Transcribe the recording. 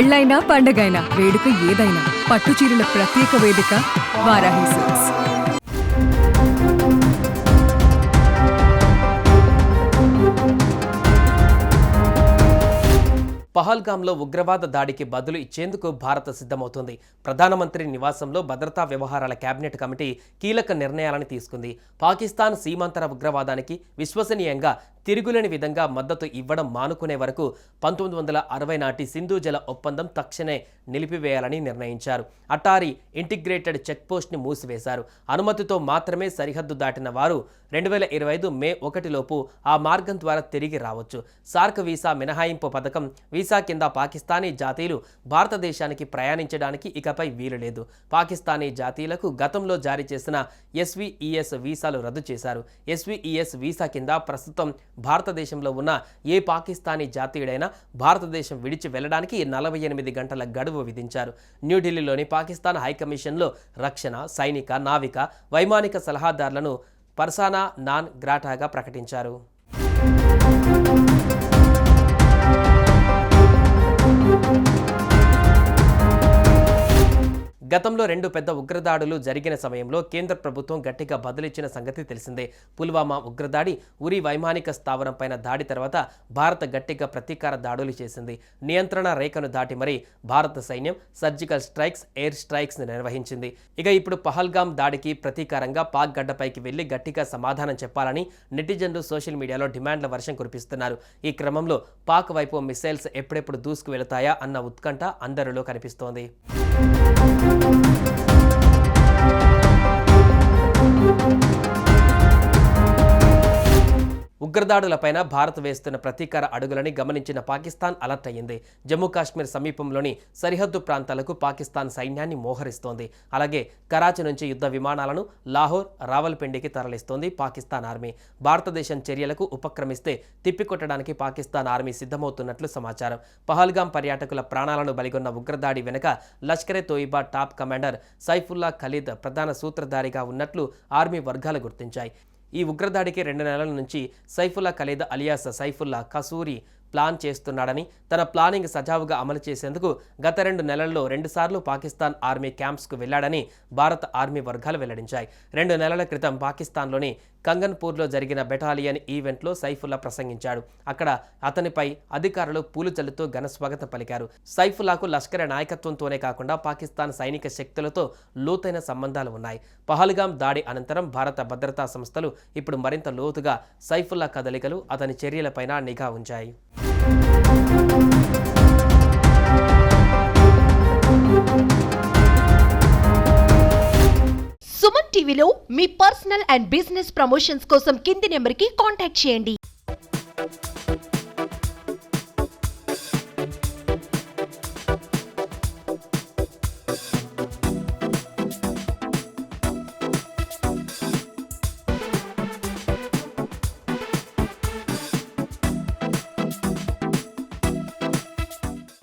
పెళ్ళైనా పండగైనా వేడుక ఏదైనా పట్టు చీరల ప్రత్యేక వేదిక వారాహి సిల్క్స్. పహల్గామ్లో ఉగ్రవాద దాడికి బదులు ఇచ్చేందుకు భారత్ సిద్ధమవుతోంది. ప్రధానమంత్రి నివాసంలో భద్రతా వ్యవహారాల కేబినెట్ కమిటీ కీలక నిర్ణయాలను తీసుకుంది. పాకిస్తాన్ సీమాంతర ఉగ్రవాదానికి విశ్వసనీయంగా తిరుగులేని విధంగా మద్దతు ఇవ్వడం మానుకునే వరకు 1960 నాటి సింధు జల ఒప్పందం తక్షణమే నిలిపివేయాలని నిర్ణయించారు. అటారీ ఇంటిగ్రేటెడ్ చెక్పోస్ట్ని మూసివేశారు. అనుమతితో మాత్రమే సరిహద్దు దాటిన వారు 2025 మే 1 లోపు ఆ మార్గం ద్వారా తిరిగి రావచ్చు. సార్క్ వీసా మినహాయింపు పథకం వీసా కింద పాకిస్తానీ జాతీయులు భారతదేశానికి ప్రయాణించడానికి ఇకపై వీలు లేదు. పాకిస్తానీ జాతీయులకు గతంలో జారీ చేసిన ఎస్వీఈఎస్ వీసాలు రద్దు చేశారు. ఎస్వీఈఎస్ వీసా కింద ప్రస్తుతం భారతదేశంలో ఉన్న ఏ పాకిస్తానీ జాతీయుడైనా భారతదేశం విడిచి వెళ్లడానికి 48 గంటల గడువు విధించారు. న్యూఢిల్లీలోని పాకిస్తాన్ హైకమిషన్లో రక్షణ, సైనిక, నావిక, వైమానిక సలహాదారులను పర్సానా నాన్ గ్రాటాగా ప్రకటించారు. గతంలో 2 పెద్ద ఉగ్రదాడులు జరిగిన సమయంలో కేంద్ర ప్రభుత్వం గట్టిగా బదులిచ్చిన సంగతి తెలిసిందే. పుల్వామా ఉగ్రదాడి, ఉరి వైమానిక స్థావరంపైన దాడి తర్వాత భారత్ గట్టిగా ప్రతీకార దాడులు చేసింది. నియంత్రణ రేఖను దాటి మరీ భారత సైన్యం సర్జికల్ స్ట్రైక్స్, ఎయిర్ స్ట్రైక్స్ నిర్వహించింది. ఇక ఇప్పుడు పహల్గామ్ దాడికి ప్రతీకారంగా పాక్ గడ్డపైకి వెళ్లి గట్టిగా సమాధానం చెప్పాలని నెటిజన్లు సోషల్ మీడియాలో డిమాండ్ల వర్షం కురిపిస్తున్నారు. ఈ క్రమంలో పాక్ వైపు మిసైల్స్ ఎప్పుడెప్పుడు దూసుకు వెళతాయా అన్న ఉత్కంఠ అందరిలో కనిపిస్తోంది. ఉగ్రదాడులపైన భారత్ వేస్తున్న ప్రతీకార అడుగులని గమనించిన పాకిస్తాన్ అలర్ట్ అయ్యింది. జమ్మూ కాశ్మీర్ సమీపంలోని సరిహద్దు ప్రాంతాలకు పాకిస్తాన్ సైన్యాన్ని మోహరిస్తోంది. అలాగే కరాచీ నుంచి యుద్ధ విమానాలను లాహోర్, రావల్పిండికి తరలిస్తోంది పాకిస్తాన్ ఆర్మీ. భారతదేశం చర్యలకు ఉపక్రమిస్తే తిప్పికొట్టడానికి పాకిస్తాన్ ఆర్మీ సిద్ధమవుతున్నట్లు సమాచారం. పహల్గామ్ పర్యాటకుల ప్రాణాలను బలిగొన్న ఉగ్రదాడి వెనుక లష్కరే తోయిబా టాప్ కమాండర్ సైఫుల్లా ఖలీద్ ప్రధాన సూత్రధారిగా ఉన్నట్లు ఆర్మీ వర్గాలు గుర్తించాయి. ఈ ఉగ్రదాడికి 2 నెలల నుంచి Saifullah Khalid alias Saifullah kasuri plan చేస్తున్నాడని, తన ప్లానింగ్ సజావుగా అమలు చేసేందుకు గత 2 నెలల్లో 2 సార్లు పాకిస్తాన్ ఆర్మీ క్యాంప్స్కు వెళ్లాడని భారత ఆర్మీ వర్గాలు వెల్లడించాయి. 2 నెలల క్రితం పాకిస్తాన్లోని కంగన్పూర్లో జరిగిన బెటాలియన్ ఈవెంట్లో సైఫుల్లా ప్రసంగించాడు. అక్కడ అతనిపై అధికారులు పూలు చల్లుతూ ఘనస్వాగతం పలికారు. సైఫుల్లాకు లష్కర్ నాయకత్వంతోనే కాకుండా పాకిస్తాన్ సైనిక శక్తులతో లోతైన సంబంధాలు ఉన్నాయి. పహల్గామ్ దాడి అనంతరం భారత భద్రతా సంస్థలు ఇప్పుడు మరింత లోతుగా సైఫుల్లా కదలికలు, అతని చర్యలపైన నిఘా ఉంచాయి. సుమన్ టీవీలో మీ పర్సనల్ అండ్ బిజినెస్ ప్రమోషన్స్ కోసం కింది నెంబర్కి కాంటాక్ట్ చేయండి.